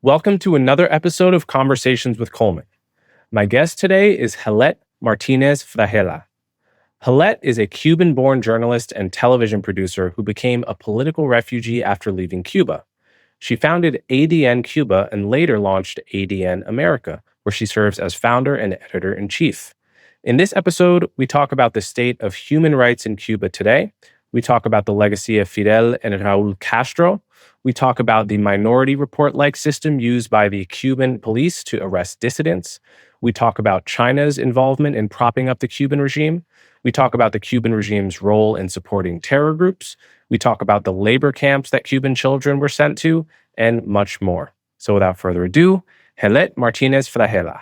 Welcome to another episode of Conversations with Coleman. My guest today is Gelet Martínez Fragela. Gelet is a Cuban-born journalist and television producer who became a political refugee after leaving Cuba. She founded ADN Cuba and later launched ADN America, where she serves as founder and editor-in-chief. In this episode, we talk about the state of human rights in Cuba today. We talk about the legacy of Fidel and Raul Castro. We talk about the Minority Report-like system used by the Cuban police to arrest dissidents. We talk about China's involvement in propping up the Cuban regime. We talk about the Cuban regime's role in supporting terror groups. We talk about the labor camps that Cuban children were sent to, and much more. So without further ado, Gelet Martínez Fragela.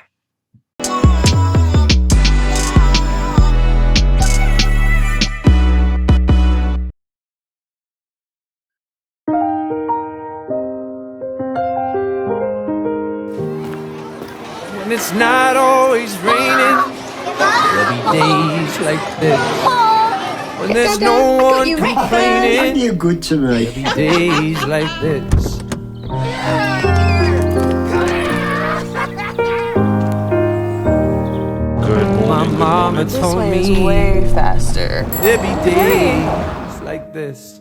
When it's not always raining, there'll be days like this. When there's no one complaining, You're good to me. there'll be days like this. My mama This told way is me way faster. there'll be days like this.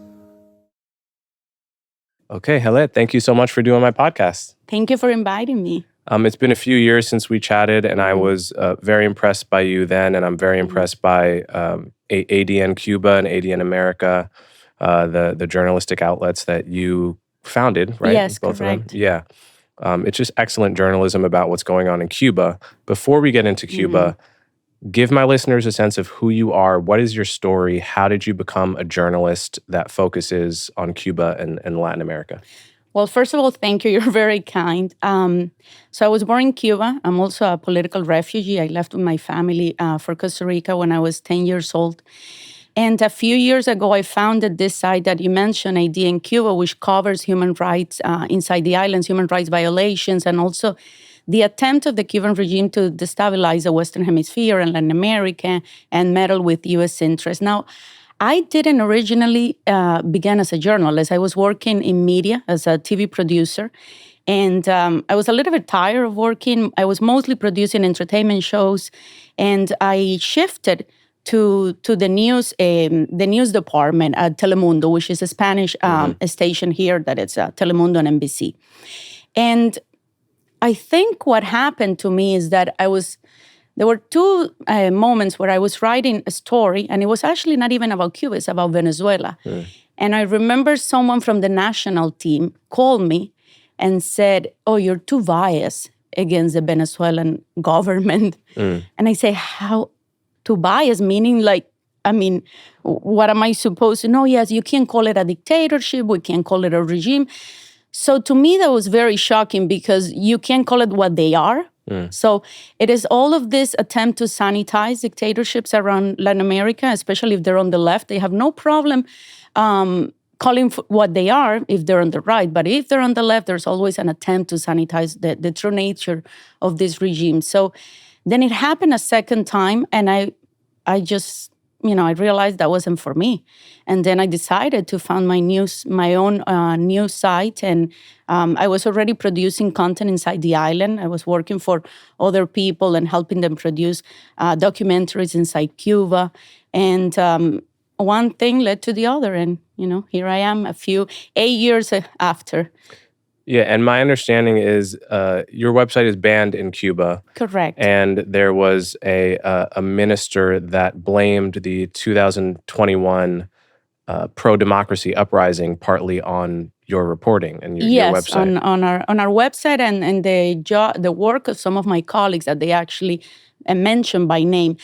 Okay, Gelet, thank you so much for doing my podcast. Thank you for inviting me. It's been a few years since we chatted, and I was very impressed by you then, and I'm very impressed by ADN Cuba and ADN America, the journalistic outlets that you founded, right? Yes, Both correct. of them. Yeah. It's just excellent journalism about what's going on in Cuba. Before we get into Cuba, give my listeners a sense of who you are. What is your story? How did you become a journalist that focuses on Cuba and Latin America? Well, first of all, thank you. You're very kind. So I was born in Cuba. I'm also a political refugee. I left with my family for Costa Rica when I was 10 years old. And a few years ago, I founded this site that you mentioned, ADN Cuba, which covers human rights inside the islands, human rights violations, and also the attempt of the Cuban regime to destabilize the Western Hemisphere and Latin America and meddle with U.S. interests. Now, I didn't originally begin as a journalist. I was working in media as a TV producer. And I was a little bit tired of working. I was mostly producing entertainment shows. And I shifted to the news department at Telemundo, which is a Spanish station here that it's Telemundo and NBC. And I think what happened to me is that there were two moments where I was writing a story, and it was actually not even about Cuba, it's about Venezuela. And I remember someone from the national team called me and said, "Oh, you're too biased against the Venezuelan government." And I say, "How too biased?" Meaning what am I supposed to know? Yes, you can't call it a dictatorship, we can't call it a regime. So to me, that was very shocking because you can't call it what they are. So it is all of this attempt to sanitize dictatorships around Latin America, especially if they're on the left. They have no problem calling for what they are if they're on the right. But if they're on the left, there's always an attempt to sanitize the true nature of this regime. So then it happened a second time, and I just, I realized that wasn't for me. And then I decided to found my own news site. And I was already producing content inside the island. I was working for other people and helping them produce documentaries inside Cuba. And one thing led to the other. And, here I am 8 years after. Yeah, and my understanding is your website is banned in Cuba. Correct. And there was a minister that blamed the 2021 pro-democracy uprising partly on your reporting and your website. Yes, on our website and the work of some of my colleagues that they actually mentioned by name.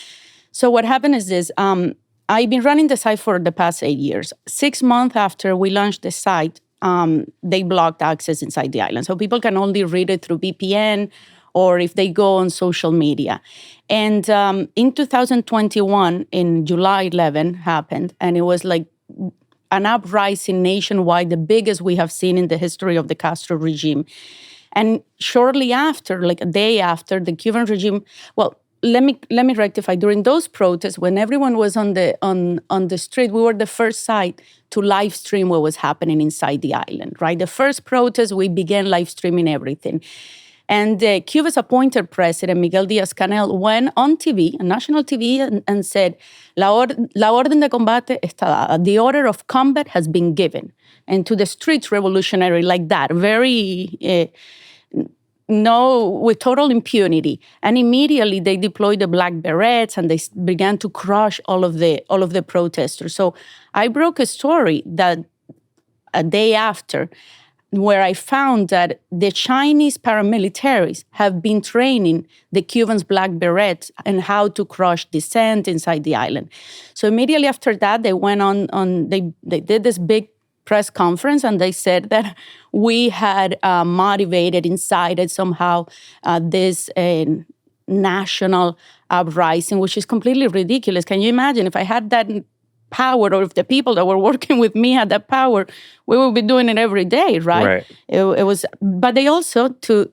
So what happened is this. I've been running the site for the past 8 years. 6 months after we launched the site, they blocked access inside the island. So people can only read it through VPN or if they go on social media. And in 2021, in July 11, happened. And it was like an uprising nationwide, the biggest we have seen in the history of the Castro regime. And shortly after, like a day after, the Cuban regime, let me rectify. During those protests, when everyone was on the street, we were the first site to live stream what was happening inside the island, right? The first protest, we began live streaming everything. And Cuba's appointed president, Miguel Díaz-Canel, went on TV, on national TV, and said, la orden de combate está dada. The order of combat has been given. And to the streets, revolutionary like that, very... with total impunity. And immediately they deployed the black berets and they began to crush all of the protesters. So I broke a story that a day after, where I found that the Chinese paramilitaries have been training the Cubans' black berets and how to crush dissent inside the island. So immediately after that, they went they did this big press conference, and they said that we had motivated, incited somehow this national uprising, which is completely ridiculous. Can you imagine if I had that power, or if the people that were working with me had that power, we would be doing it every day, right? It was, but they also to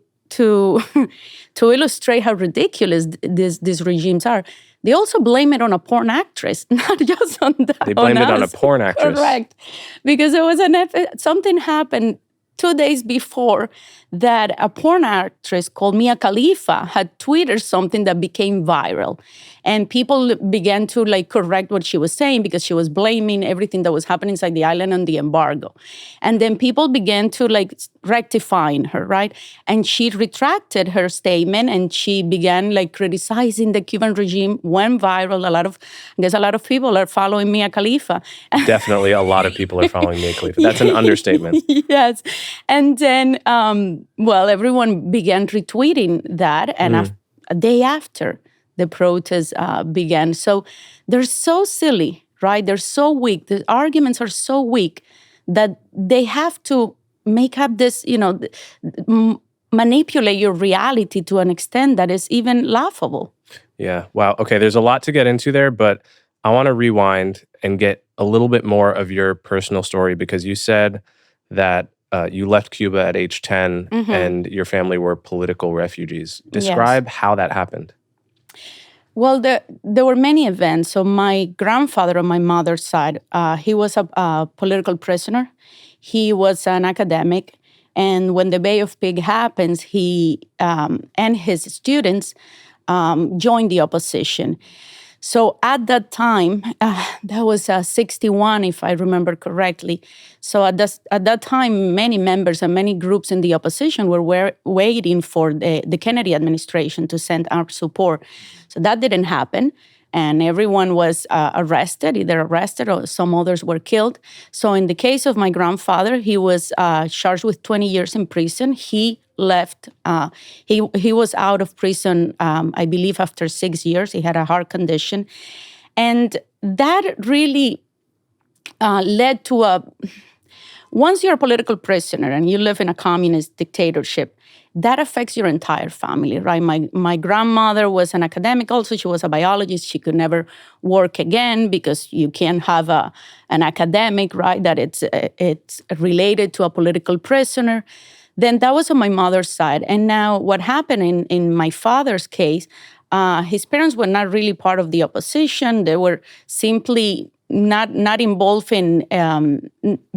illustrate how ridiculous these regimes are. They also blame it on a porn actress, not just on that. They blame it on a porn actress. Correct. Because there was something happened 2 days before that a porn actress called Mia Khalifa had tweeted something that became viral. And people began to correct what she was saying because she was blaming everything that was happening inside the island on the embargo. And then people began to rectifying her, right? And she retracted her statement and she began criticizing the Cuban regime, went viral. I guess a lot of people are following Mia Khalifa. Definitely a lot of people are following Mia Khalifa. That's an understatement. Yes. And then, everyone began retweeting that. And a day after, the protests began. So they're so silly, right? They're so weak. The arguments are so weak that they have to make up this, manipulate your reality to an extent that is even laughable. Yeah. Wow. Okay. There's a lot to get into there, but I want to rewind and get a little bit more of your personal story, because you said that you left Cuba at age 10 and your family were political refugees. Describe how that happened. Well, there were many events. So my grandfather on my mother's side, he was a political prisoner. He was an academic. And when the Bay of Pigs happens, he and his students joined the opposition. So at that time, that was 61, if I remember correctly. So at that time, many members and many groups in the opposition were waiting for the Kennedy administration to send our support. So that didn't happen. And everyone was either arrested or some others were killed. So in the case of my grandfather, he was charged with 20 years in prison. He left. He was out of prison, I believe, after 6 years. He had a heart condition. And that really led to once you're a political prisoner and you live in a communist dictatorship, that affects your entire family, right? My grandmother was an academic also. She was a biologist. She could never work again because you can't have an academic, right, that it's related to a political prisoner. Then that was on my mother's side. And now what happened in my father's case, his parents were not really part of the opposition. They were simply not involved in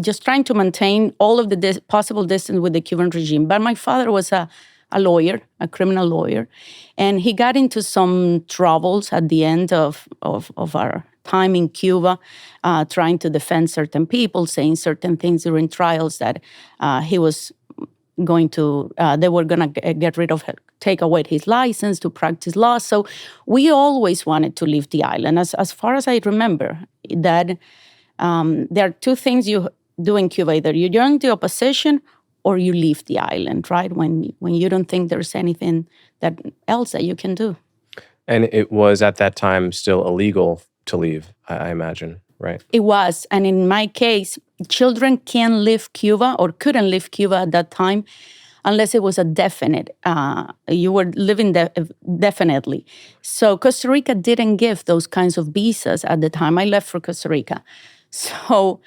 just trying to maintain all of the possible distance with the Cuban regime. But my father was a lawyer, a criminal lawyer, and he got into some troubles at the end of our time in Cuba, trying to defend certain people, saying certain things during trials that he was going to, they were going to get rid of, take away his license to practice law. So we always wanted to leave the island. As far as I remember, that there are two things you do in Cuba. Either you join the opposition or you leave the island, right? When you don't think there's anything else that you can do. And it was at that time still illegal to leave, I imagine, right? It was. And in my case, children can't leave Cuba or couldn't leave Cuba at that time unless it was a definite. You were living definitely. So Costa Rica didn't give those kinds of visas at the time. I left for Costa Rica. So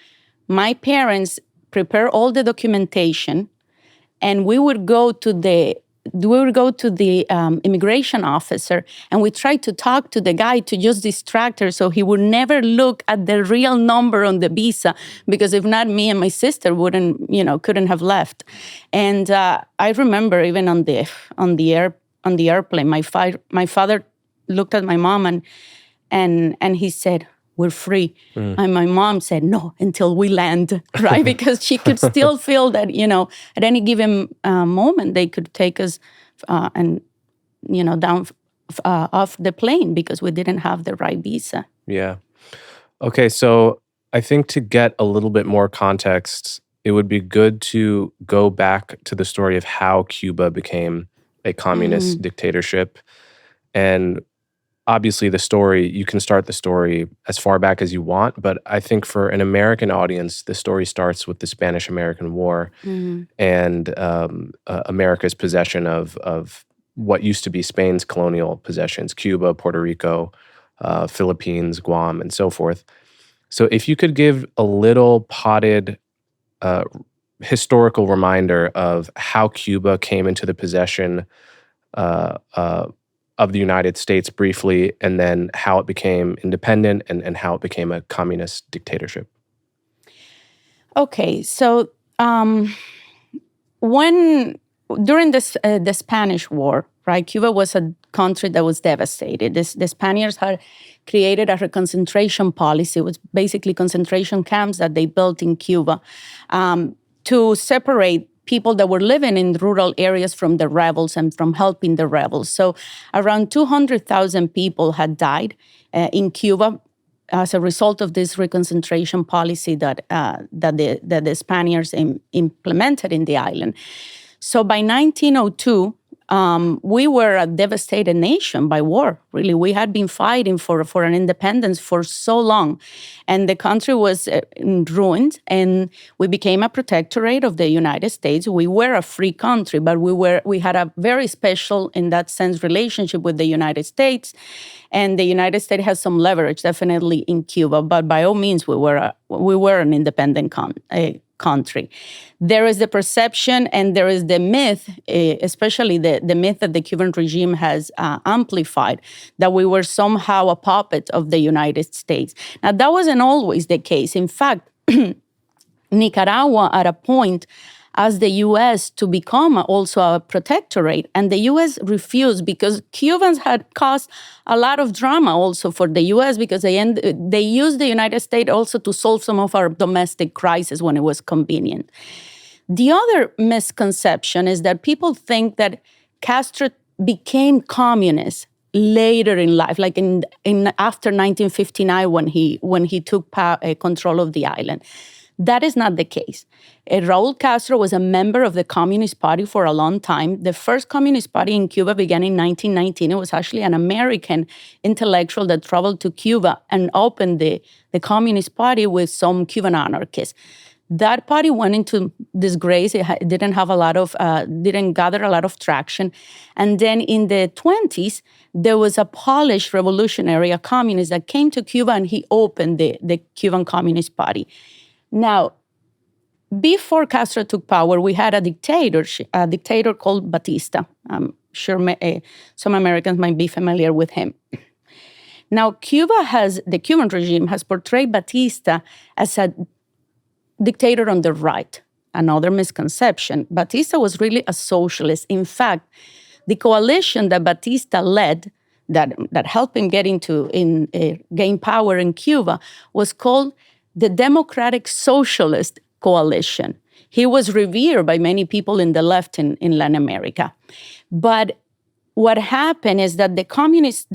my parents prepared all the documentation, and we would go to the we would go to the immigration officer, and we tried to talk to the guy to just distract her so he would never look at the real number on the visa, because if not, me and my sister couldn't have left. And I remember even on the airplane, my father looked at my mom and he said, "We're free." And my mom said, "No, until we land," right? Because she could still feel that, at any given moment, they could take us down off the plane because we didn't have the right visa. Yeah. Okay, so I think to get a little bit more context, it would be good to go back to the story of how Cuba became a communist dictatorship. And obviously you can start the story as far back as you want, but I think for an American audience, the story starts with the Spanish-American War and America's possession of what used to be Spain's colonial possessions, Cuba, Puerto Rico, Philippines, Guam, and so forth. So if you could give a little potted historical reminder of how Cuba came into the possession of the United States briefly, and then how it became independent and how it became a communist dictatorship. Okay, so during the Spanish War, right, Cuba was a country that was devastated. The Spaniards had created a concentration policy. It was basically concentration camps that they built in Cuba to separate people that were living in rural areas from the rebels and from helping the rebels. So around 200,000 people had died in Cuba as a result of this reconcentration policy that the Spaniards implemented in the island. So by 1902, we were a devastated nation by war. Really, we had been fighting for an independence for so long, and the country was ruined. And we became a protectorate of the United States. We were a free country, but we had a very special, in that sense, relationship with the United States. And the United States has some leverage, definitely, in Cuba. But by all means, we were an independent country. There is the perception and there is the myth, especially the myth that the Cuban regime has amplified, that we were somehow a puppet of the United States. Now, that wasn't always the case. In fact, Nicaragua, at a point, asked the U.S. to become also a protectorate, and the U.S. refused because Cubans had caused a lot of drama also for the U.S. because they used the United States also to solve some of our domestic crises when it was convenient. The other misconception is that people think that Castro became communist later in life, like in after 1959 when he took control of the island. That is not the case. Raúl Castro was a member of the Communist Party for a long time. The first Communist Party in Cuba began in 1919. It was actually an American intellectual that traveled to Cuba and opened the Communist Party with some Cuban anarchists. That party went into disgrace. It didn't gather a lot of traction. And then in the 1920s, there was a Polish revolutionary, a communist that came to Cuba, and he opened the Cuban Communist Party. Now, before Castro took power, we had a dictator called Batista. I'm sure some Americans might be familiar with him. Now, the Cuban regime has portrayed Batista as a dictator on the right. Another misconception. Batista was really a socialist. In fact, the coalition that Batista led, that helped him gain power in Cuba, was called the Democratic Socialist Coalition. He was revered by many people in the left in Latin America. But what happened is that the Communist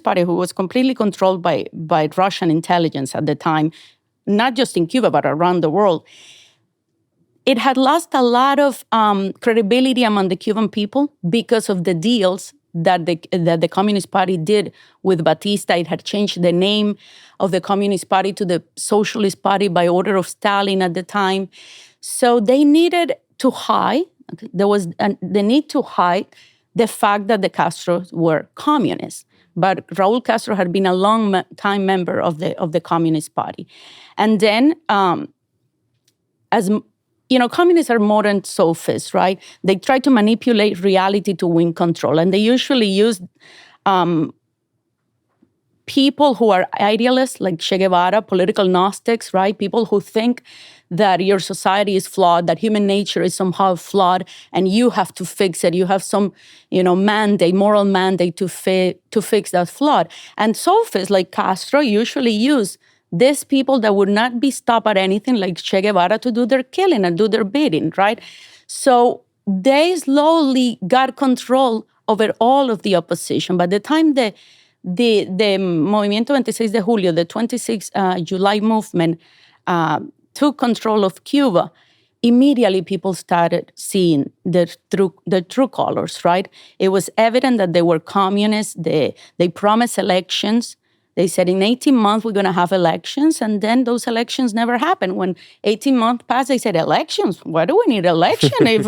Party, who was completely controlled by Russian intelligence at the time, not just in Cuba, but around the world, it had lost a lot of credibility among the Cuban people because of the deals that the Communist Party did with Batista. It had changed the name of the Communist Party to the Socialist Party by order of Stalin at the time. So they needed to hide, there was the need to hide the fact that the Castros were communists. But Raúl Castro had been a long-time member of the Communist Party. And then, as communists are modern sophists, right? They try to manipulate reality to win control, and they usually use people who are idealists, like Che Guevara, political Gnostics, right? People who think that your society is flawed, that human nature is somehow flawed, and you have to fix it. You have some, mandate, moral mandate to fix that flaw. And sophists like Castro usually use these people that would not be stopped at anything, like Che Guevara, to do their killing and do their bidding, right? So they slowly got control over all of the opposition. By the time the Movimiento 26 de Julio, the 26 July movement, took control of Cuba, immediately people started seeing the true colors, right? It was evident that they were communists. They promised elections. They said in 18 months we're going to have elections, and then those elections never happened. When 18 months passed, they said, elections? Why do we need election if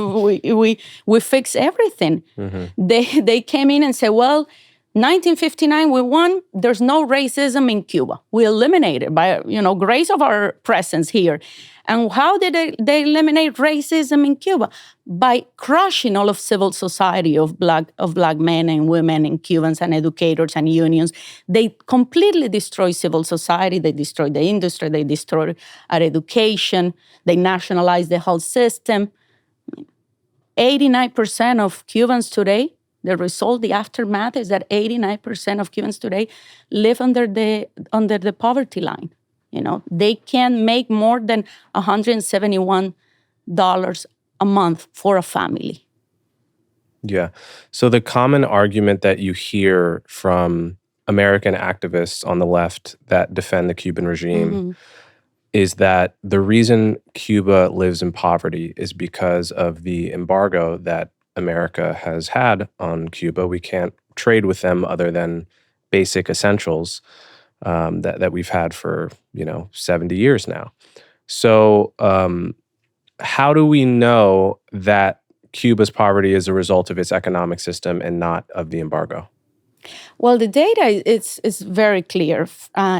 we fix everything? Mm-hmm. They came in and said, well, 1959, we won. There's no racism in Cuba. We eliminated by, grace of our presence here. And how did they eliminate racism in Cuba? By crushing all of civil society of black men and women and Cubans and educators and unions. They completely destroyed civil society. They destroyed the industry. They destroyed our education. They nationalized the whole system. 89% of Cubans today, the result, the aftermath is that 89% of Cubans today live under the poverty line. They can make more than $171 a month for a family. Yeah. So the common argument that you hear from American activists on the left that defend the Cuban regime mm-hmm. is that the reason Cuba lives in poverty is because of the embargo that America has had on Cuba. We can't trade with them other than basic essentials that we've had for 70 years now. So how do we know that Cuba's poverty is a result of its economic system and not of the embargo? Well, the data is very clear.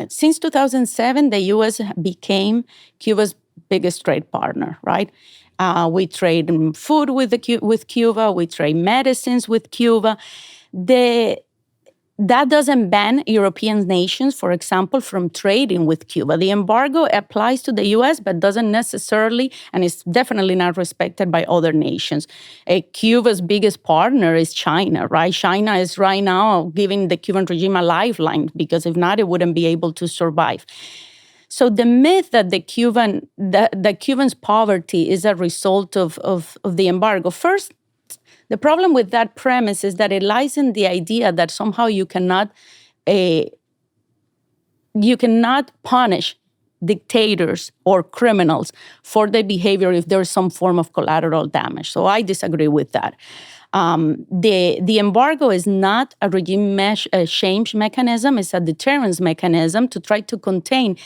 Since 2007, the U.S. became Cuba's biggest trade partner, right? We trade food with Cuba. We trade medicines with Cuba. That doesn't ban European nations, for example, from trading with Cuba. The embargo applies to the U.S., but doesn't necessarily, and it's definitely not respected by other nations. Cuba's biggest partner is China, right? China is right now giving the Cuban regime a lifeline, because if not, it wouldn't be able to survive. So the myth that the Cubans' poverty is a result of the embargo, first, the problem with that premise is that it lies in the idea that somehow you cannot punish dictators or criminals for their behavior if there's some form of collateral damage. So I disagree with that. The embargo is not a regime change mechanism. It's a deterrence mechanism to try to contain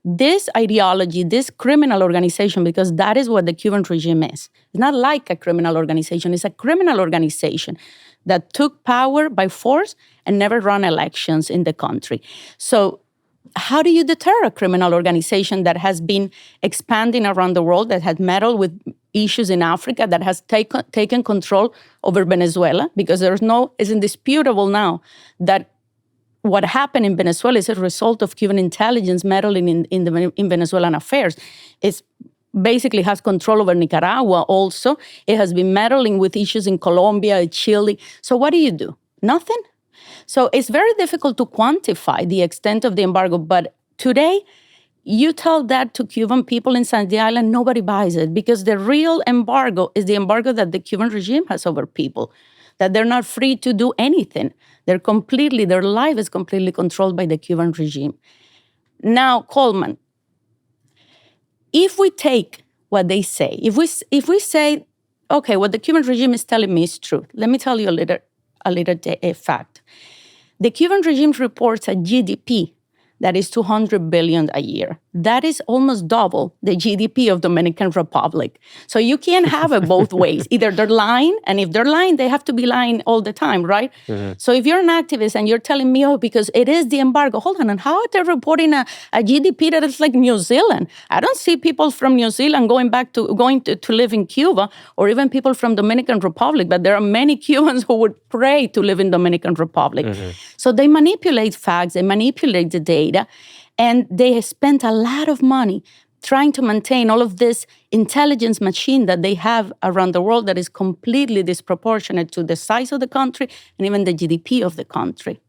this ideology, this criminal organization, because that is what the Cuban regime is. It's not like a criminal organization. It's a criminal organization that took power by force and never run elections in the country. So how do you deter a criminal organization that has been expanding around the world, that has meddled with issues in Africa, that has taken control over Venezuela? Because it's indisputable now that what happened in Venezuela is a result of Cuban intelligence meddling in Venezuelan affairs. It basically has control over Nicaragua also. It has been meddling with issues in Colombia, Chile. So what do? Nothing. So it's very difficult to quantify the extent of the embargo. But today, you tell that to Cuban people inside the island, nobody buys it, because the real embargo is the embargo that the Cuban regime has over people, that they're not free to do anything. Their life is completely controlled by the Cuban regime. Now, Coleman, if we take what they say, if we say, okay, what the Cuban regime is telling me is true, let me tell you a little fact. The Cuban regime reports a GDP that is 200 billion a year. That is almost double the GDP of Dominican Republic. So you can't have it both ways. Either they're lying, and if they're lying, they have to be lying all the time, right? So if you're an activist and you're telling me, oh, because it is the embargo, hold on, and how are they reporting a GDP that is like New Zealand? I don't see people from New Zealand going to live in Cuba, or even people from Dominican Republic, but there are many Cubans who would pray to live in Dominican Republic. So they manipulate facts, they manipulate the data, and they spent a lot of money trying to maintain all of this intelligence machine that they have around the world that is completely disproportionate to the size of the country and even the GDP of the country.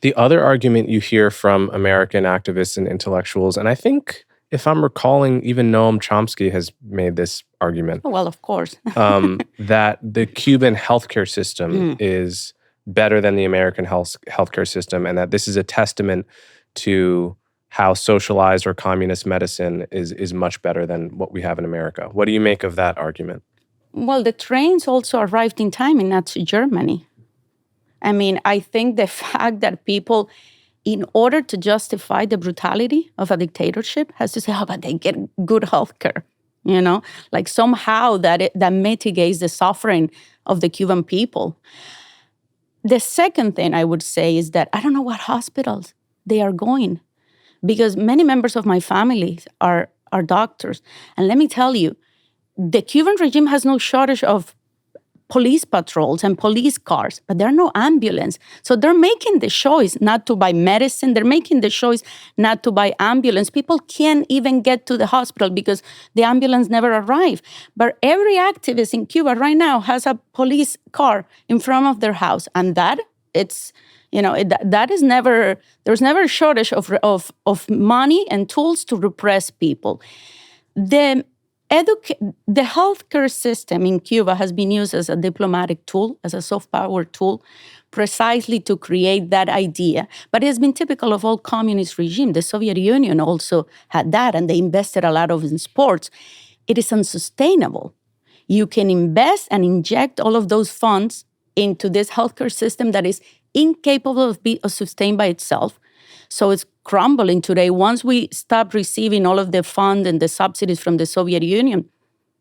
The other argument you hear from American activists and intellectuals, and I think, if I'm recalling, even Noam Chomsky has made this argument. Oh, well, of course. That the Cuban healthcare system is better than the American healthcare system, and that this is a testament to how socialized or communist medicine is much better than what we have in America. What do you make of that argument? Well, the trains also arrived in time in Nazi Germany. I mean, I think the fact that people, in order to justify the brutality of a dictatorship, has to say, oh, but they get good healthcare. Like somehow that mitigates the suffering of the Cuban people. The second thing I would say is that I don't know what hospitals they are going, because many members of my family are doctors. And let me tell you, the Cuban regime has no shortage of police patrols and police cars, but there are no ambulance. So they're making the choice not to buy medicine. They're making the choice not to buy ambulance. People can't even get to the hospital because the ambulance never arrives. But every activist in Cuba right now has a police car in front of their house. And that, that is never, there's never a shortage of money and tools to repress people. The healthcare system in Cuba has been used as a diplomatic tool, as a soft power tool, precisely to create that idea. But it has been typical of all communist regimes. The Soviet Union also had that, and they invested a lot in sports. It is unsustainable. You can invest and inject all of those funds into this healthcare system that is incapable of sustained by itself. So it's crumbling today. Once we stop receiving all of the funds and the subsidies from the Soviet Union,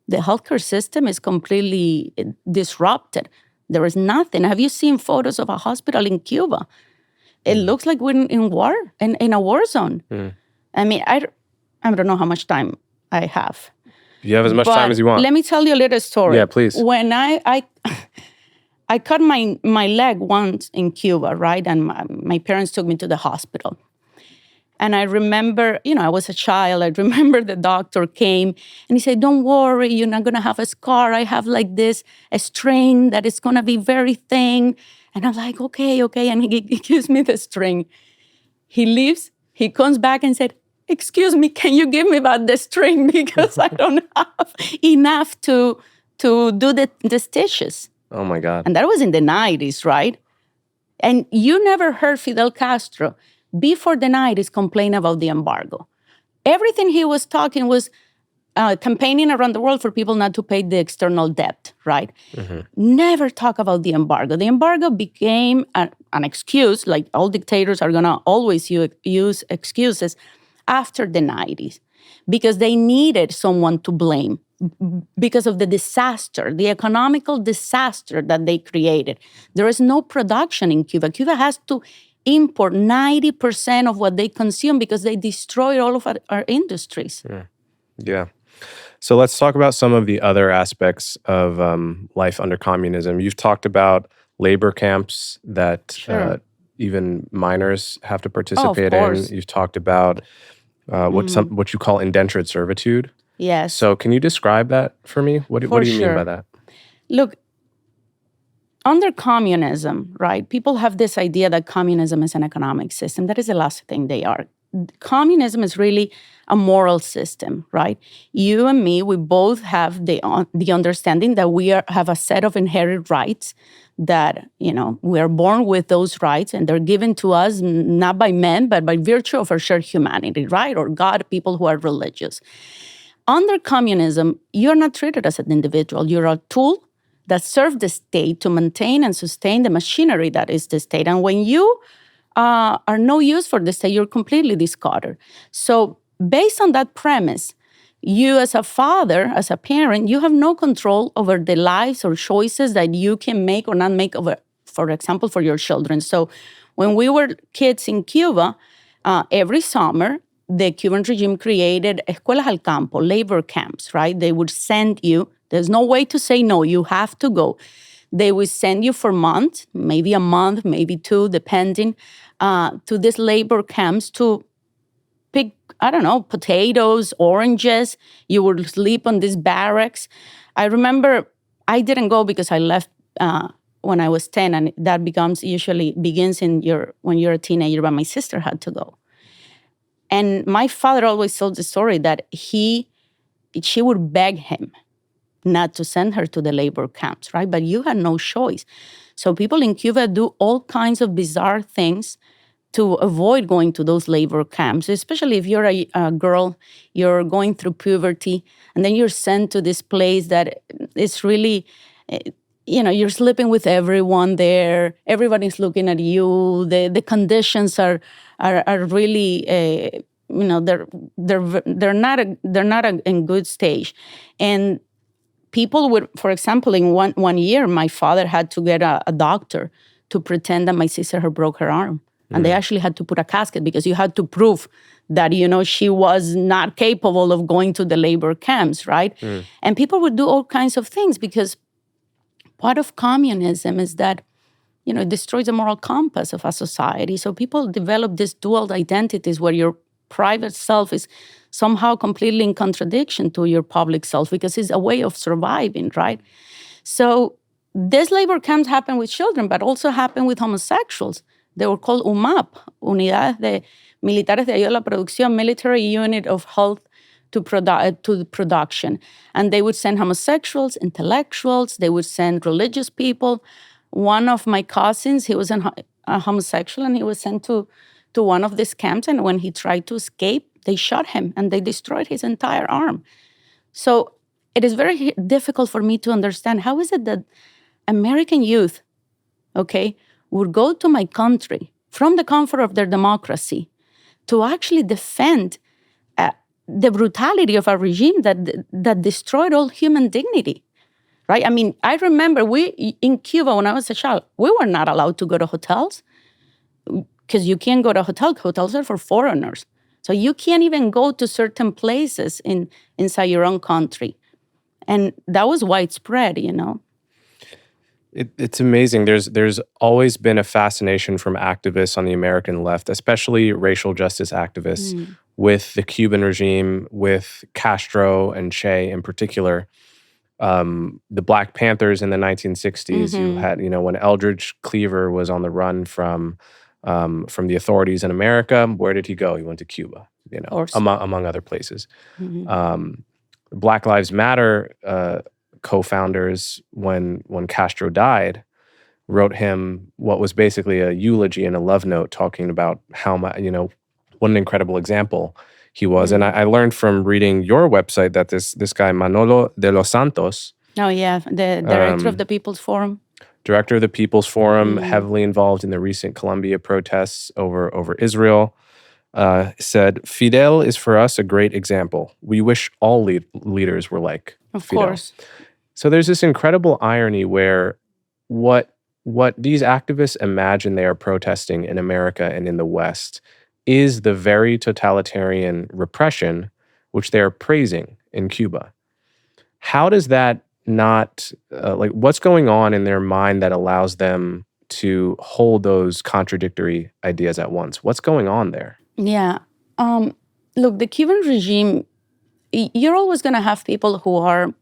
the healthcare system is completely disrupted. There is nothing. Have you seen photos of a hospital in Cuba? It looks like we're in war, in a war zone. I mean, I don't know how much time I have. You have as much time as you want. Let me tell you a little story. Yeah, please. When I cut my leg once in Cuba, right? And my parents took me to the hospital. And I remember, I was a child. I remember the doctor came and he said, don't worry, you're not going to have a scar. I have like this, a string that is going to be very thin. And I'm like, okay. And he gives me the string. He leaves. He comes back and said, excuse me, can you give me back the string? Because I don't have enough to do the stitches. Oh, my God. And that was in the 90s, right? And you never heard Fidel Castro, before the 90s, complain about the embargo. Everything he was talking was campaigning around the world for people not to pay the external debt, right? Never talk about the embargo. The embargo became an excuse, like all dictators are going to always use excuses after the 90s, because they needed someone to blame because of the disaster, the economical disaster that they created. There is no production in Cuba. Cuba has to import 90% of what they consume because they destroyed all of our industries. Yeah. So let's talk about some of the other aspects of life under communism. You've talked about labor camps that even minors have to participate in. You've talked about what you call indentured servitude. Yes. So can you describe that for me? What do you mean by that? Look, under communism, right, people have this idea that communism is an economic system. That is the last thing they are. Communism is really a moral system, right? You and me, we both have the understanding that we have a set of inherent rights that, we are born with those rights and they're given to us not by men, but by virtue of our shared humanity, right? Or God, people who are religious. Under communism, you're not treated as an individual. You're a tool that serves the state to maintain and sustain the machinery that is the state. And when you are no use for the state. You're completely discarded. So based on that premise, you as a father, as a parent, you have no control over the lives or choices that you can make or not make over, for example, for your children. So when we were kids in Cuba, every summer, the Cuban regime created escuelas al campo, labor camps, right? They would send you, there's no way to say no, you have to go. They would send you for months, maybe a month, maybe two, depending, to these labor camps to pick, I don't know, potatoes, oranges. You would sleep on these barracks. I remember I didn't go because I left when I was 10, and that begins when you're a teenager, but my sister had to go. And my father always told the story that she would beg him not to send her to the labor camps, right? But you had no choice. So people in Cuba do all kinds of bizarre things to avoid going to those labor camps, especially if you're a girl, you're going through puberty, and then you're sent to this place that is really, you're sleeping with everyone there. Everybody's looking at you. The conditions are really, they're not in good stage, and people would, for example, in one year, my father had to get a doctor to pretend that my sister had broke her arm. And they actually had to put a casket because you had to prove that, she was not capable of going to the labor camps, right? And people would do all kinds of things because part of communism is that, it destroys the moral compass of a society. So people develop these dual identities where your private self is somehow completely in contradiction to your public self because it's a way of surviving, right? So these labor camps happen with children, but also happen with homosexuals. They were called UMAP, Unidades de Militares de Ayuda a la Producción, Military Unit of Health to Production. And they would send homosexuals, intellectuals, they would send religious people. One of my cousins, he was a homosexual, and he was sent to one of these camps. And when he tried to escape, they shot him and they destroyed his entire arm. So it is very difficult for me to understand how is it that American youth, would go to my country from the comfort of their democracy to actually defend the brutality of a regime that destroyed all human dignity, right? I mean, I remember in Cuba, when I was a child, we were not allowed to go to hotels because you can't go to hotels. Hotels are for foreigners. So you can't even go to certain places inside your own country. And that was widespread, It's amazing. There's always been a fascination from activists on the American left, especially racial justice activists, with the Cuban regime, with Castro and Che in particular. The Black Panthers in the 1960s, you had, when Eldridge Cleaver was on the run from the authorities in America, where did he go? He went to Cuba, among other places. Black Lives Matter co-founders, when Castro died, wrote him what was basically a eulogy and a love note talking about how what an incredible example he was. And I learned from reading your website that this guy Manolo de los Santos, the director of the People's Forum, heavily involved in the recent Colombia protests over Israel, said, Fidel is for us a great example. We wish all leaders were like Fidel. Of course. So there's this incredible irony where what these activists imagine they are protesting in America and in the West is the very totalitarian repression which they are praising in Cuba. How does that not, what's going on in their mind that allows them to hold those contradictory ideas at once? What's going on there? Yeah. Look, the Cuban regime, you're always going to have people who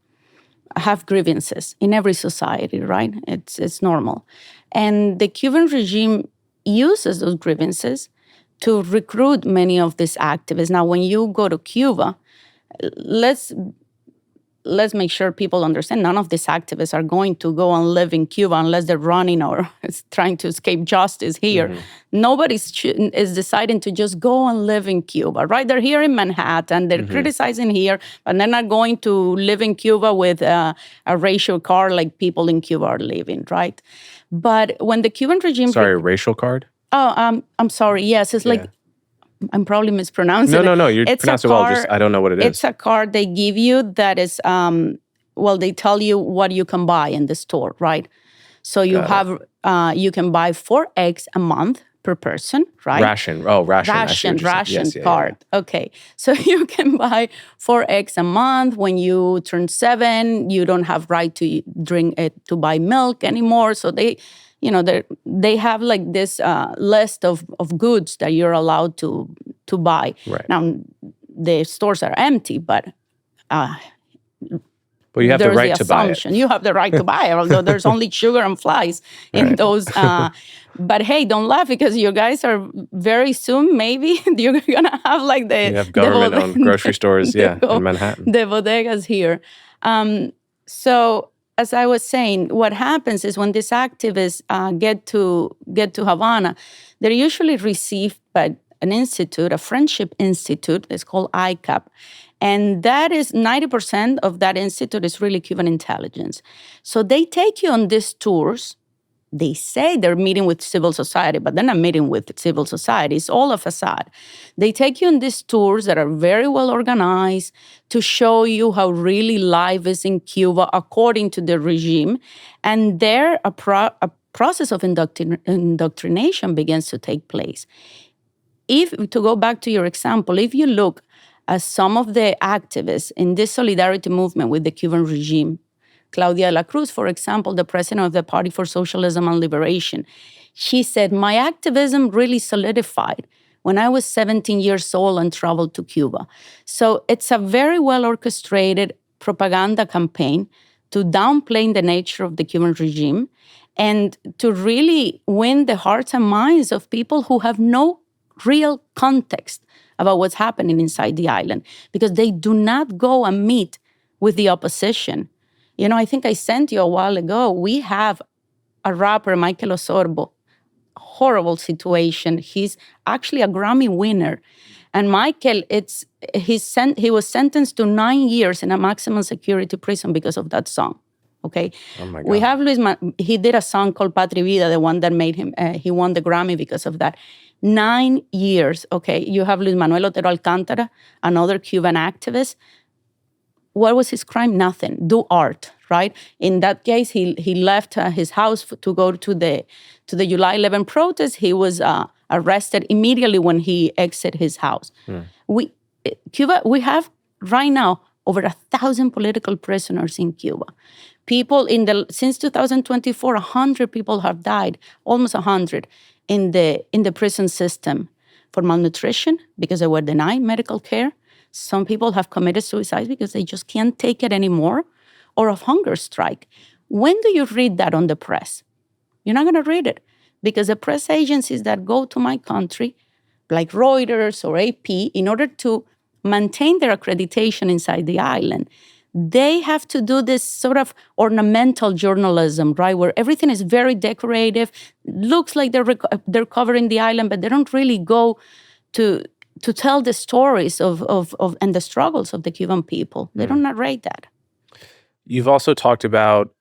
have grievances in every society, right? It's normal. And the Cuban regime uses those grievances to recruit many of these activists. Now, when you go to Cuba, let's make sure people understand none of these activists are going to go and live in Cuba unless they're running or trying to escape justice here. Nobody is deciding to just go and live in Cuba, right? They're here in Manhattan, they're criticizing here, but they're not going to live in Cuba with a racial card like people in Cuba are living, right? But when the Cuban regime... Sorry, a racial card? I'm sorry. Yes, it's like, I'm probably mispronouncing it. No, you pronounced it well. Just I don't know what it is. It's a card they give you that is, they tell you what you can buy in the store, right? So you you can buy 4 eggs a month per person, right? Ration. Oh, ration. Ration card. Okay. So you can buy 4 eggs a month. When you turn 7, you don't have right to to buy milk anymore. So they have like this list of goods that you're allowed to buy. Right. Now, the stores are empty, but you have the right to buy it. You have the right to buy it, although there's only sugar and flies in those. But hey, don't laugh, because you guys are very soon, maybe, you're going to have like you have government-owned grocery stores in Manhattan. The bodegas here. So as I was saying, what happens is when these activists get to Havana, they're usually received by an institute, a friendship institute. It's called ICAP. And that is 90% of that institute is really Cuban intelligence. So they take you on these tours. They say they're meeting with civil society, but they're not meeting with civil society. It's all a facade. They take you on these tours that are very well organized to show you how really life is in Cuba according to the regime. And there, a process of indoctrination begins to take place. To go back to your example, if you look at some of the activists in this solidarity movement with the Cuban regime, Claudia de la Cruz, for example, the president of the Party for Socialism and Liberation, she said, my activism really solidified when I was 17 years old and traveled to Cuba. So it's a very well orchestrated propaganda campaign to downplay the nature of the Cuban regime and to really win the hearts and minds of people who have no real context about what's happening inside the island, because they do not go and meet with the opposition. I think I sent you a while ago, we have a rapper, Michael Osorbo, horrible situation. He's actually a Grammy winner. And Michael, he was sentenced to 9 years in a maximum security prison because of that song. Okay, oh my God. We have he did a song called Patria Vida, the one that made him, he won the Grammy because of that. 9 years, okay. You have Luis Manuel Otero Alcántara, another Cuban activist. What was his crime? Nothing. Do art, right? In that case, he left his house to go to the July 11 protest. He was arrested immediately when he exited his house. Cuba, we have right now over 1,000 political prisoners in Cuba. People since 2024, 100 people have died, almost 100, in the prison system for malnutrition because they were denied medical care. Some people have committed suicide because they just can't take it anymore, or of hunger strike. When do you read that on the press? You're not going to read it, because the press agencies that go to my country, like Reuters or AP, in order to maintain their accreditation inside the island, they have to do this sort of ornamental journalism, right, where everything is very decorative, looks like they're covering the island, but they don't really go to tell the stories of and the struggles of the Cuban people. They don't narrate that. You've also talked about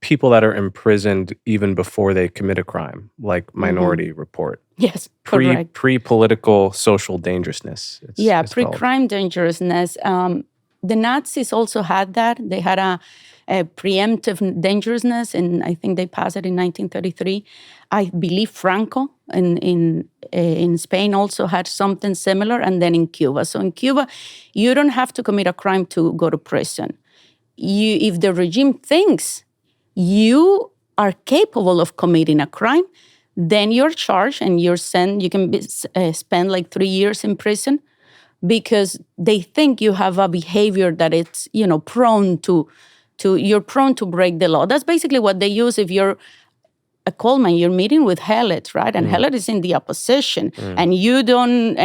people that are imprisoned even before they commit a crime, like Minority Report. Yes, correct. Pre-political social dangerousness. It's pre-crime dangerousness. The Nazis also had that. They had a preemptive dangerousness, and I think they passed it in 1933. I believe Franco in Spain also had something similar, and then in Cuba. So in Cuba, you don't have to commit a crime to go to prison. If the regime thinks you are capable of committing a crime, then you're charged and you're sent. You can spend like 3 years in prison, because they think you have a behavior that it's, prone to you're prone to break the law. That's basically what they use. If you're a Coleman, you're meeting with Gelet, right? And Gelet is in the opposition, and you don't,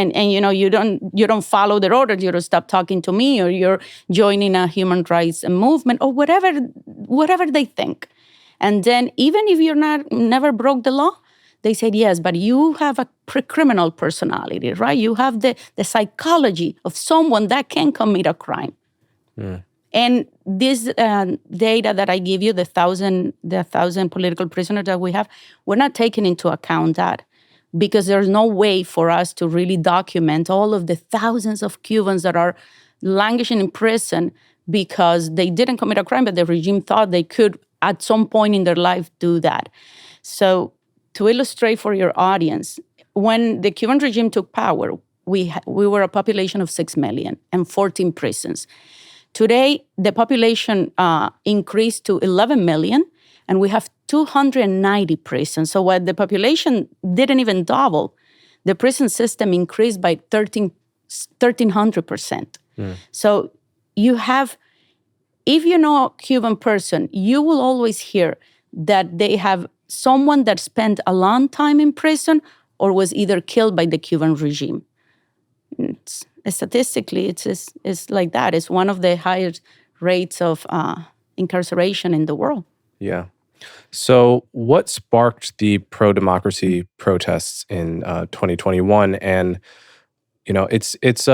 you don't follow their orders. You don't stop talking to me, or you're joining a human rights movement, or whatever they think. And then even if you're never broke the law, they said, yes, but you have a criminal personality, right? You have the psychology of someone that can commit a crime. And this data that I give you, the thousand political prisoners that we have, we're not taking into account that, because there's no way for us to really document all of the thousands of Cubans that are languishing in prison because they didn't commit a crime, but the regime thought they could at some point in their life do that. So to illustrate for your audience, when the Cuban regime took power, we were a population of 6 million and 14 prisons. Today, the population increased to 11 million, and we have 290 prisons. So while the population didn't even double, the prison system increased by 1,300%. So you have, if you know a Cuban person, you will always hear that they have someone that spent a long time in prison or was either killed by the Cuban regime. Statistically, it's like that. It's one of the highest rates of incarceration in the world. Yeah. So what sparked the pro-democracy protests in 2021? And, it's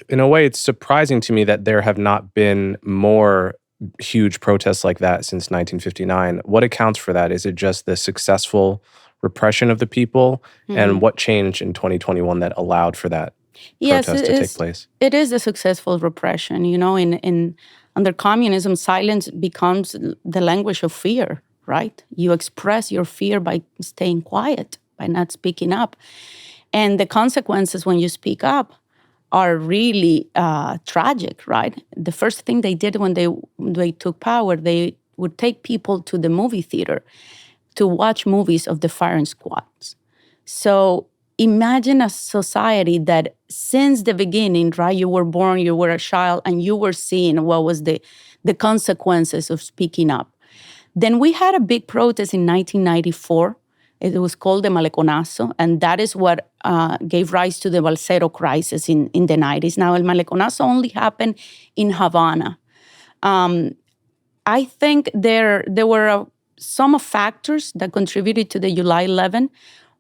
in a way, it's surprising to me that there have not been more huge protests like that since 1959. What accounts for that? Is it just the successful repression of the people? And what changed in 2021 that allowed for that protest to take place? It is a successful repression. Under communism, silence becomes the language of fear, right? You express your fear by staying quiet, by not speaking up. And the consequences when you speak up are really tragic, right? The first thing they did when they took power, they would take people to the movie theater to watch movies of the firing squads. So imagine a society that since the beginning, right, you were born, you were a child, and you were seeing what was the consequences of speaking up. Then we had a big protest in 1994. It was called the Maleconazo, and that is what gave rise to the Balsero crisis in the 90s. Now, El Maleconazo only happened in Havana. I think there were some factors that contributed to the July 11.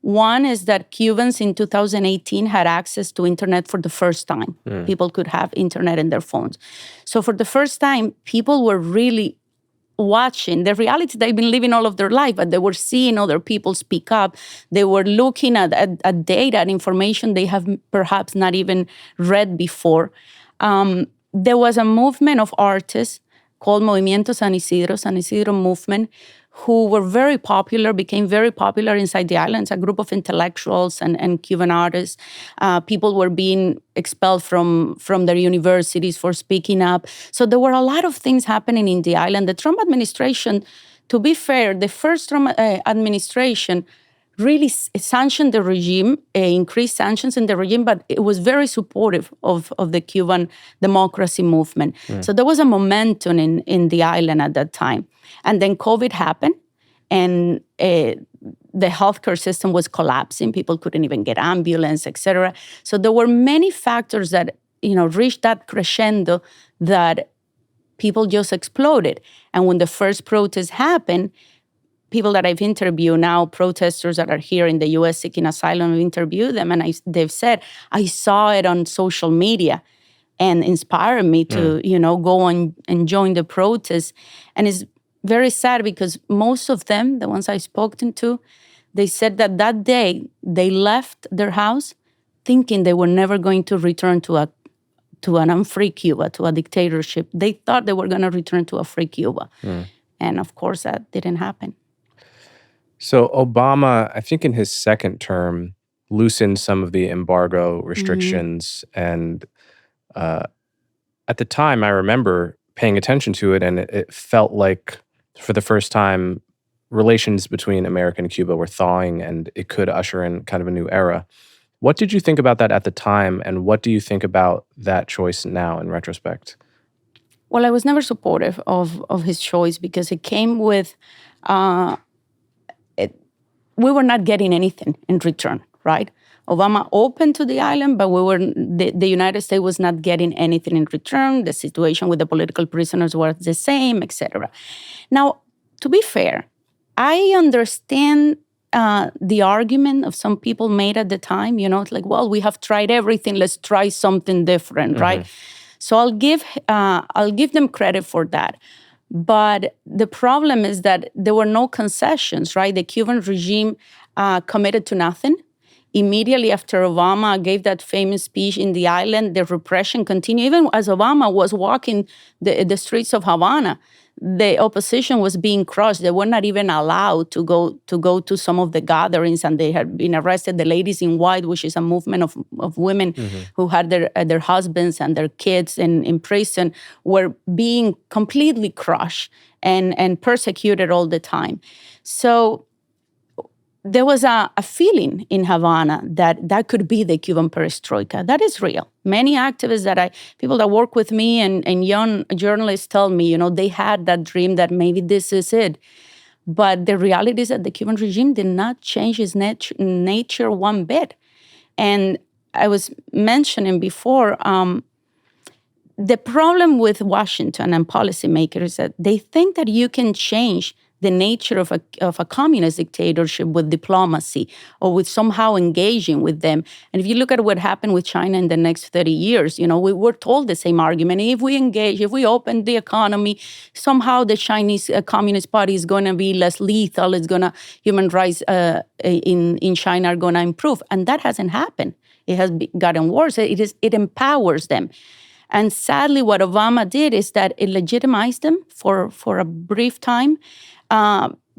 One is that Cubans in 2018 had access to internet for the first time. People could have internet in their phones. So for the first time, people were really watching the reality they've been living all of their life, but they were seeing other people speak up. They were looking at data and information they have perhaps not even read before. There was a movement of artists called Movimiento San Isidro movement, who were very popular, became very popular inside the islands, a group of intellectuals and Cuban artists. People were being expelled from their universities for speaking up. So there were a lot of things happening in the island. The Trump administration, to be fair, the first Trump administration really sanctioned the regime, increased sanctions in the regime, but it was very supportive of the Cuban democracy movement. So there was a momentum in the island at that time. And then COVID happened, and the healthcare system was collapsing. People couldn't even get ambulance, et cetera. So there were many factors that, reached that crescendo that people just exploded. And when the first protest happened, people that I've interviewed now, protesters that are here in the U.S. seeking asylum, I've interviewed them, and they've said, I saw it on social media and inspired me to, go and join the protest. And it's very sad because most of them, the ones I spoke to, they said that day they left their house thinking they were never going to return to an unfree Cuba, to a dictatorship. They thought they were going to return to a free Cuba. And of course, that didn't happen. So Obama, I think in his second term, loosened some of the embargo restrictions. And at the time, I remember paying attention to it, and it felt like, for the first time, relations between America and Cuba were thawing, and it could usher in kind of a new era. What did you think about that at the time, and what do you think about that choice now in retrospect? Well, I was never supportive of his choice because it came with, we were not getting anything in return, right? Obama opened to the island, but the United States was not getting anything in return. The situation with the political prisoners was the same, et cetera. Now, to be fair, I understand the argument of some people made at the time. It's like, well, we have tried everything. Let's try something different, right? So I'll give them credit for that. But the problem is that there were no concessions, right? The Cuban regime committed to nothing. Immediately after Obama gave that famous speech in the island, the repression continued. Even as Obama was walking the streets of Havana, the opposition was being crushed. They were not even allowed to go to some of the gatherings, and they had been arrested. The Ladies in White, which is a movement of women who had their husbands and their kids in prison, were being completely crushed and persecuted all the time. So there was a feeling in Havana that could be the Cuban perestroika. That is real. Many activists people that work with me and young journalists tell me, they had that dream that maybe this is it. But the reality is that the Cuban regime did not change its nature one bit. And I was mentioning before, the problem with Washington and policymakers is that they think that you can change the nature of a communist dictatorship with diplomacy or with somehow engaging with them. And if you look at what happened with China in the next 30 years, we were told the same argument. If we engage, if we open the economy, somehow the Chinese Communist Party is going to be less lethal. Human rights in China are going to improve. And that hasn't happened. It has gotten worse. It empowers them. And sadly, what Obama did is that it legitimized them for a brief time,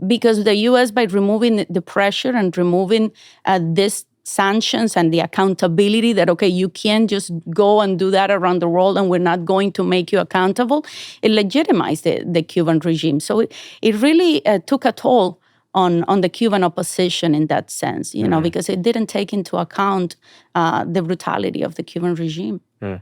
because the U.S., by removing the pressure and removing these sanctions and the accountability that, okay, you can't just go and do that around the world and we're not going to make you accountable, it legitimized the Cuban regime. So it really took a toll on the Cuban opposition in that sense, because it didn't take into account the brutality of the Cuban regime. Mm.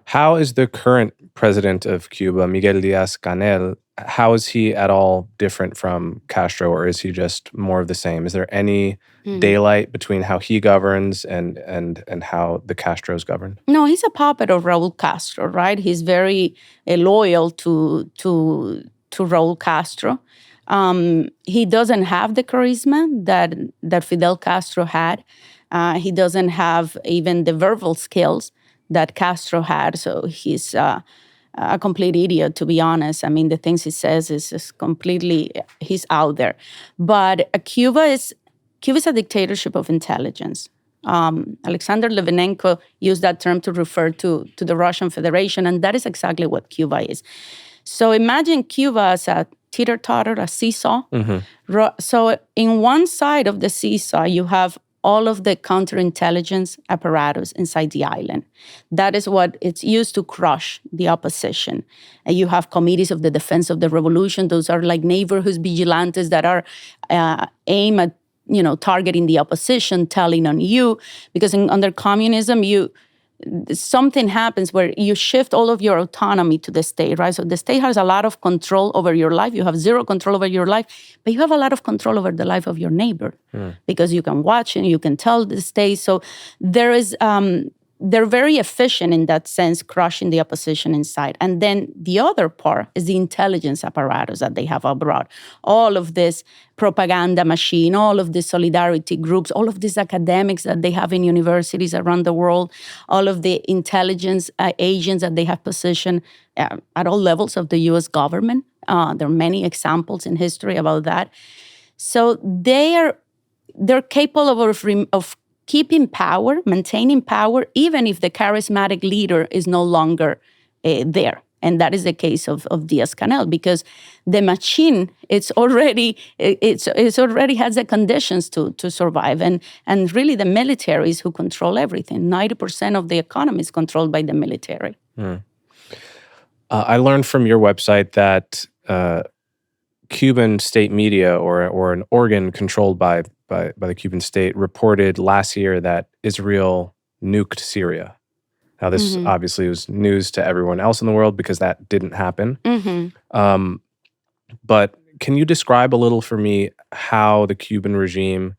How is the current president of Cuba, Miguel Díaz-Canel, how is he at all different from Castro, or is he just more of the same? Is there any daylight between how he governs and how the Castros govern? No, he's a puppet of Raul Castro, right? He's very loyal to Raul Castro. He doesn't have the charisma that Fidel Castro had. He doesn't have even the verbal skills that Castro had. So he's a complete idiot, to be honest. I mean, the things he says is just completely, he's out there. But Cuba is a dictatorship of intelligence. Alexander Litvinenko used that term to refer to the Russian Federation, and that is exactly what Cuba is. So imagine Cuba as a teeter-totter, a seesaw. Mm-hmm. So in one side of the seesaw, you have all of the counterintelligence apparatus inside the island. That is what it's used to crush the opposition. And you have committees of the defense of the revolution. Those are like neighborhood vigilantes that are aimed at targeting the opposition, telling on you. Because under communism, something happens where you shift all of your autonomy to the state, right? So the state has a lot of control over your life. You have zero control over your life, but you have a lot of control over the life of your neighbor because you can watch and you can tell the state. So they're very efficient in that sense, crushing the opposition inside. And then the other part is the intelligence apparatus that they have abroad. All of this propaganda machine, all of the solidarity groups, all of these academics that they have in universities around the world, all of the intelligence agents that they have positioned at all levels of the U.S. government. There are many examples in history about that. So they're capable of keeping power, maintaining power, even if the charismatic leader is no longer there. And that is the case of Díaz-Canel, because the machine it's already has the conditions to survive. And really the militaries who control everything. 90% of the economy is controlled by the military. I learned from your website that Cuban state media or an organ controlled by the Cuban state reported last year that Israel nuked Syria. Now, this obviously was news to everyone else in the world because that didn't happen. Mm-hmm. But can you describe a little for me how the Cuban regime,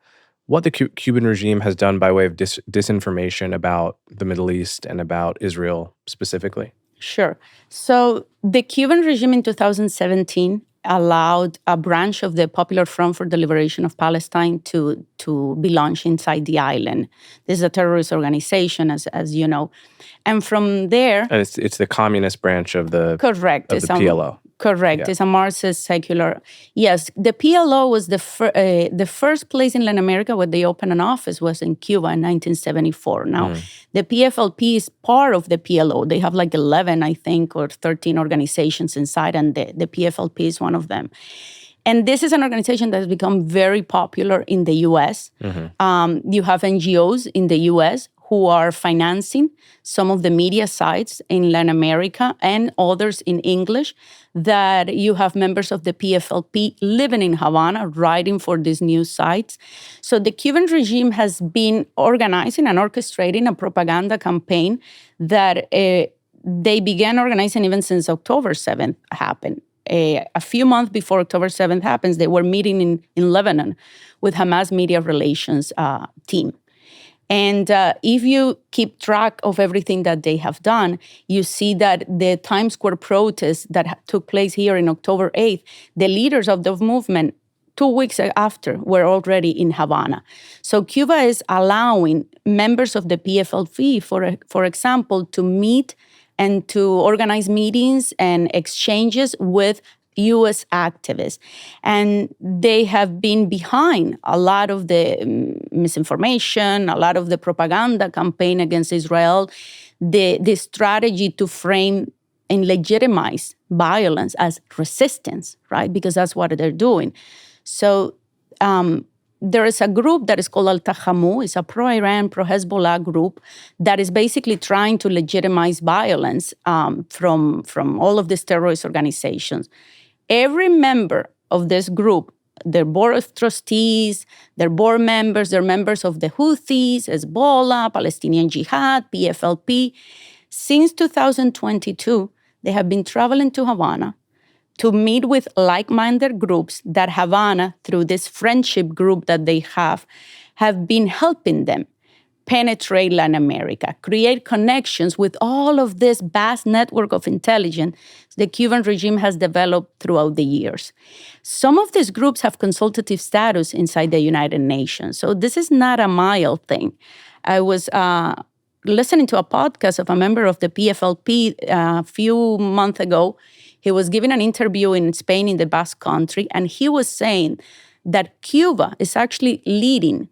what the Cuban regime has done by way of disinformation about the Middle East and about Israel specifically? Sure. So the Cuban regime in 2017 allowed a branch of the Popular Front for the Liberation of Palestine to be launched inside the island. This is a terrorist organization, as you know. And from there... And it's the communist branch of the Correct. of the PLO. Correct. Yeah. It's a Marxist secular. Yes, the PLO was the first place in Latin America where they opened an office was in Cuba in 1974. Now, the PFLP is part of the PLO. They have like 11, I think, or 13 organizations inside, and the PFLP is one of them. And this is an organization that has become very popular in the U.S. You have NGOs in the U.S. who are financing some of the media sites in Latin America and others in English, that you have members of the PFLP living in Havana, writing for these news sites. So the Cuban regime has been organizing and orchestrating a propaganda campaign that they began organizing even since October 7th happened. A few months before October 7th happens, they were meeting in Lebanon with Hamas media relations team. And if you keep track of everything that they have done, you see that the Times Square protests that took place here in October 8th, the leaders of the movement 2 weeks after were already in Havana. So Cuba is allowing members of the PFLP, for example, to meet and to organize meetings and exchanges with U.S. activists. And they have been behind a lot of the misinformation, a lot of the propaganda campaign against Israel, the strategy to frame and legitimize violence as resistance, right? Because that's what they're doing. So there is a group that is called Al-Tahamu. It's a pro-Iran, pro-Hezbollah group that is basically trying to legitimize violence from all of these terrorist organizations. Every member of this group, their board of trustees, their board members, they're members of the Houthis, Hezbollah, Palestinian Jihad, PFLP. Since 2022, they have been traveling to Havana to meet with like-minded groups that Havana, through this friendship group that they have been helping them penetrate Latin America, create connections with all of this vast network of intelligence the Cuban regime has developed throughout the years. Some of these groups have consultative status inside the United Nations, so this is not a mild thing. I was listening to a podcast of a member of the PFLP a few months ago. He was giving an interview in Spain, in the Basque Country, and he was saying that Cuba is actually leading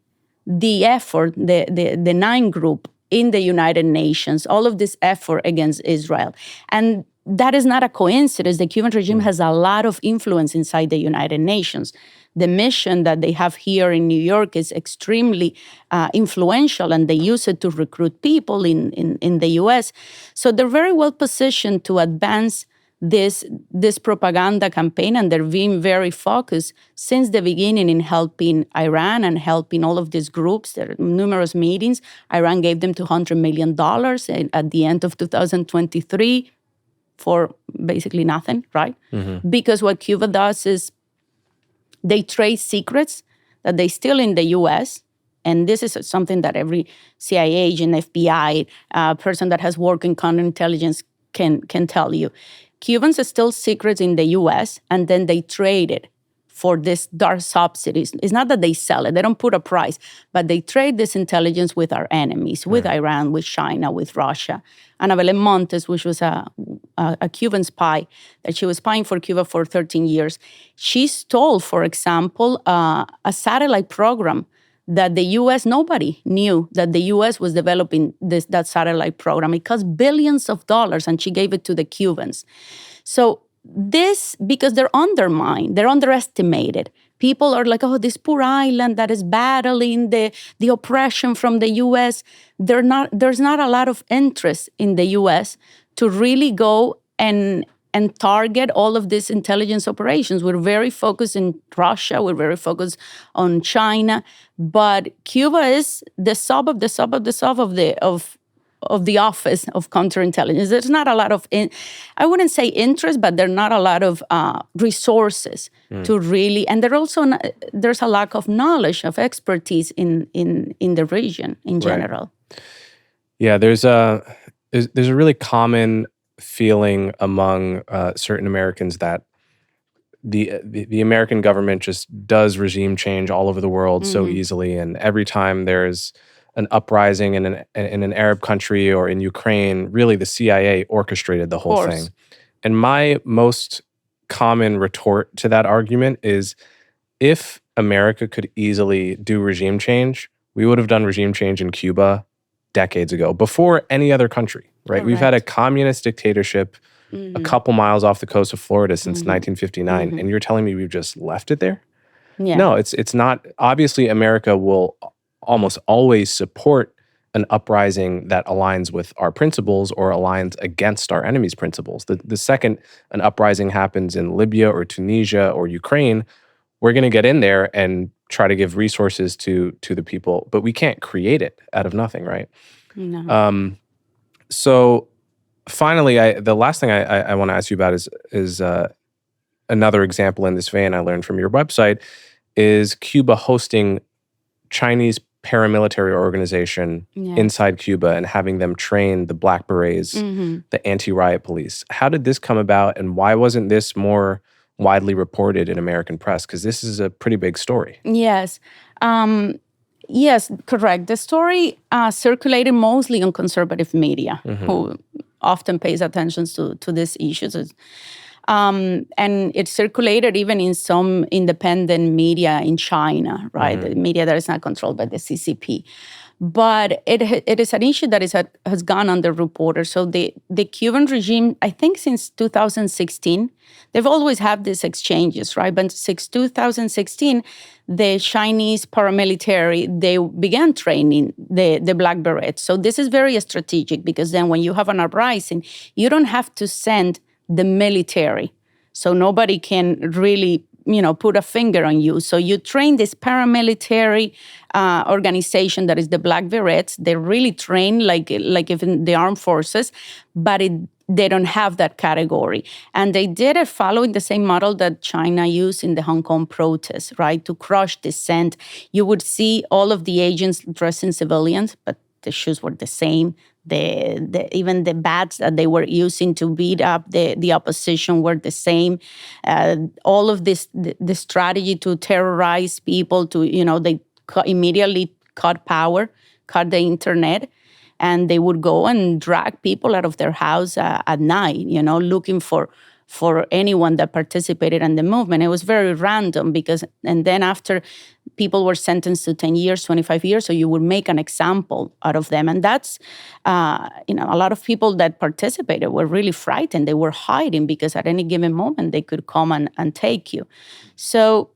the effort, the 9 group in the United Nations, all of this effort against Israel. And that is not a coincidence. The Cuban regime has a lot of influence inside the United Nations. The mission that they have here in New York is extremely influential, and they use it to recruit people in the U.S. So they're very well positioned to advance this propaganda campaign, and they're being very focused since the beginning in helping Iran and helping all of these groups. There are numerous meetings. Iran gave them $200 million at the end of 2023 for basically nothing, right? Mm-hmm. Because what Cuba does is they trade secrets that they steal in the U.S., and this is something that every CIA agent, FBI, person that has worked in counterintelligence can tell you. Cubans steal secrets in the U.S., and then they trade it for this dark subsidies. It's not that they sell it. They don't put a price, but they trade this intelligence with our enemies, with Iran, with China, with Russia. Ana Montes, which was a Cuban spy, that she was spying for Cuba for 13 years. She stole, for example, a satellite program that the U.S., nobody knew that the U.S. was developing that satellite program. It cost billions of dollars, and she gave it to the Cubans. So this, because they're undermined, they're underestimated. People are like, oh, this poor island that is battling the oppression from the U.S. There's not a lot of interest in the U.S. to really go and target all of these intelligence operations. We're very focused in Russia. We're very focused on China. But Cuba is the sub of the sub of the sub of the office of counterintelligence. There's not a lot of, I wouldn't say interest, but there are not a lot of resources to really, and there's a lack of knowledge, of expertise in the region in general. Right. Yeah, there's a really common feeling among certain Americans that the American government just does regime change all over the world so easily, and every time there's an uprising in an Arab country or in Ukraine, really the CIA orchestrated the whole thing. And my most common retort to that argument is, if America could easily do regime change, we would have done regime change in Cuba decades ago, before any other country, right? We've had a communist dictatorship a couple miles off the coast of Florida since 1959, and you're telling me we've just left it there? Yeah. No, it's not. Obviously, America will almost always support an uprising that aligns with our principles or aligns against our enemy's principles. The second an uprising happens in Libya or Tunisia or Ukraine, we're going to get in there and try to give resources to the people, but we can't create it out of nothing, right? No. So finally, the last thing I want to ask you about is another example in this vein I learned from your website, is Cuba hosting Chinese paramilitary organization inside Cuba and having them train the Black Berets, the anti-riot police. How did this come about, and why wasn't this more widely reported in American press? Because this is a pretty big story. Yes. Yes, correct. The story circulated mostly on conservative media, who often pays attention to these issues. And it circulated even in some independent media in China, right? The media that is not controlled by the CCP. But it is an issue that has gone underreported. So the Cuban regime, I think since 2016, they've always had these exchanges, right? But since 2016, the Chinese paramilitary, they began training the Black Berets. So this is very strategic, because then when you have an uprising, you don't have to send the military. So nobody can really, put a finger on you. So you train this paramilitary organization that is the Black Berets. They're really trained like even the armed forces, but they don't have that category. And they did it following the same model that China used in the Hong Kong protests, right? To crush dissent. You would see all of the agents dressed in civilians, but the shoes were the same. Even the bats that they were using to beat up the opposition were the same. All of this, the strategy to terrorize people, they immediately cut power, cut the internet, and they would go and drag people out of their house at night, looking for anyone that participated in the movement. It was very random, and then after, people were sentenced to 10 years, 25 years, so you would make an example out of them. And that's, a lot of people that participated were really frightened. They were hiding because at any given moment, they could come and take you. So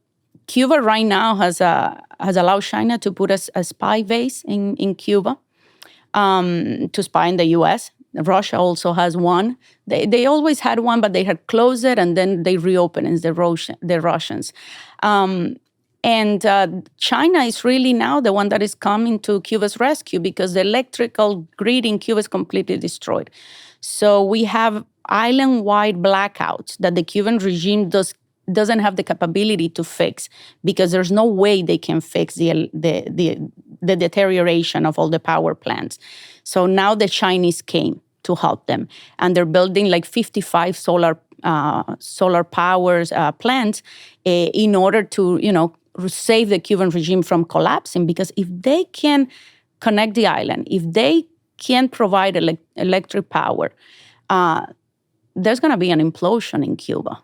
Cuba right now has allowed China to put a spy base in Cuba to spy in the U.S. Russia also has one. They always had one, but they had closed it, and then they reopened it, the Russians. And China is really now the one that is coming to Cuba's rescue, because the electrical grid in Cuba is completely destroyed. So we have island-wide blackouts that the Cuban regime doesn't have the capability to fix, because there's no way they can fix the deterioration of all the power plants. So now the Chinese came to help them, and they're building like 55 solar powers plants in order to save the Cuban regime from collapsing. Because if they can connect the island, if they can provide electric power, there's going to be an implosion in Cuba.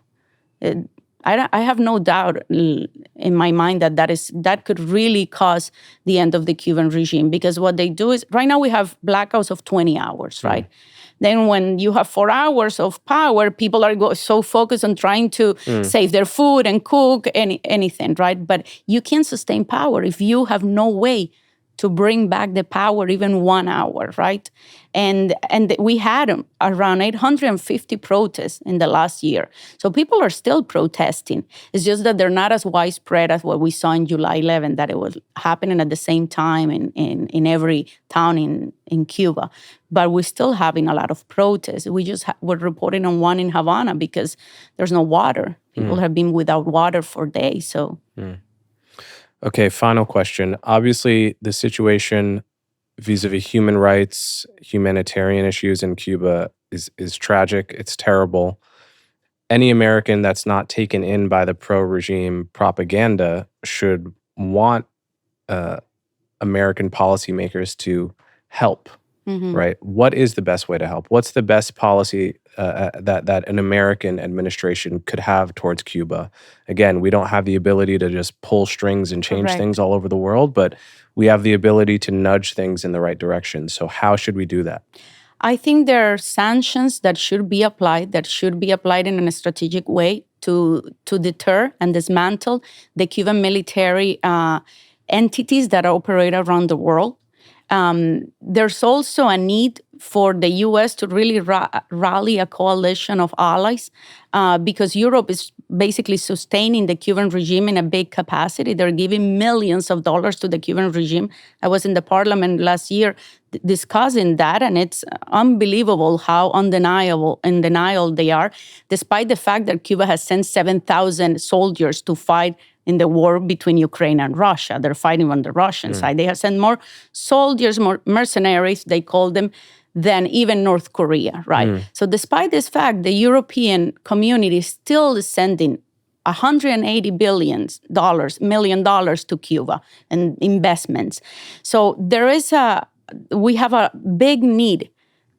I have no doubt in my mind that could really cause the end of the Cuban regime, because what they do is, right now we have blackouts of 20 hours, right? Then when you have 4 hours of power, people are so focused on trying to save their food and cook anything, right? But you can't sustain power if you have no way to bring back the power even 1 hour, right? And we had around 850 protests in the last year. So people are still protesting. It's just that they're not as widespread as what we saw in July 11, that it was happening at the same time in every town in Cuba. But we're still having a lot of protests. We just were reporting on one in Havana because there's no water. People have been without water for days, so... Okay, final question. Obviously, the situation vis-a-vis human rights, humanitarian issues in Cuba is tragic. It's terrible. any American that's not taken in by the pro-regime propaganda should want American policymakers to help, right? What is the best way to help? What's the best policy that an American administration could have towards Cuba? Again, we don't have the ability to just pull strings and change Correct. things all over the world, but we have the ability to nudge things in the right direction. So how should we do that? I think there are sanctions that should be applied in a strategic way to deter and dismantle the Cuban military entities that operate around the world. There's also a need for the U.S. to really rally a coalition of allies because Europe is basically sustaining the Cuban regime in a big capacity. They're giving millions of dollars to the Cuban regime. I was in the parliament last year discussing that, and it's unbelievable how in denial they are, despite the fact that Cuba has sent 7,000 soldiers to fight in the war between Ukraine and Russia. They're fighting on the Russian side. They have sent more soldiers, more mercenaries, they call them, than even North Korea, right? So despite this fact, the European community still is sending $180 million to Cuba in investments. So we have a big need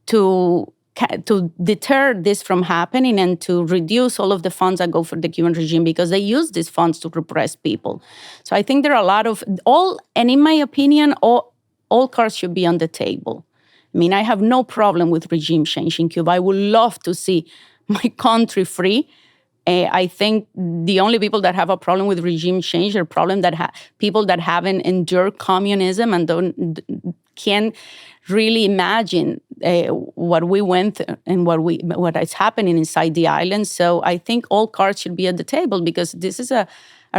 to deter this from happening and to reduce all of the funds that go for the Cuban regime because they use these funds to repress people. So I think there are a lot of, and in my opinion, all cards should be on the table. I mean, I have no problem with regime change in Cuba. I would love to see my country free. I think the only people that have a problem with regime change are people that haven't endured communism and can't really imagine what we went through and what is happening inside the island. So I think all cards should be at the table because this is a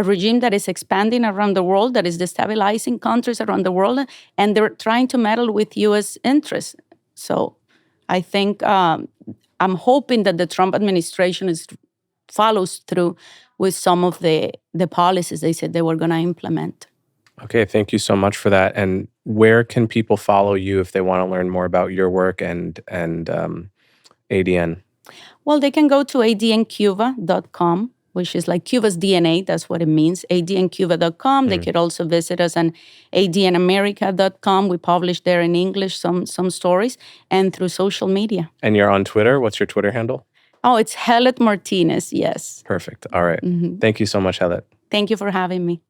regime that is expanding around the world, that is destabilizing countries around the world, and they're trying to meddle with U.S. interests. So I think I'm hoping that the Trump administration follows through with some of the policies they said they were going to implement. Okay, thank you so much for that. And where can people follow you if they want to learn more about your work and ADN? Well, they can go to adncuba.com, which is like Cuba's DNA. That's what it means, adncuba.com. They could also visit us on adnamerica.com. We publish there in English some stories and through social media. And you're on Twitter. What's your Twitter handle? Oh, it's Gelet Martínez, yes. Perfect. All right. Thank you so much, Gelet. Thank you for having me.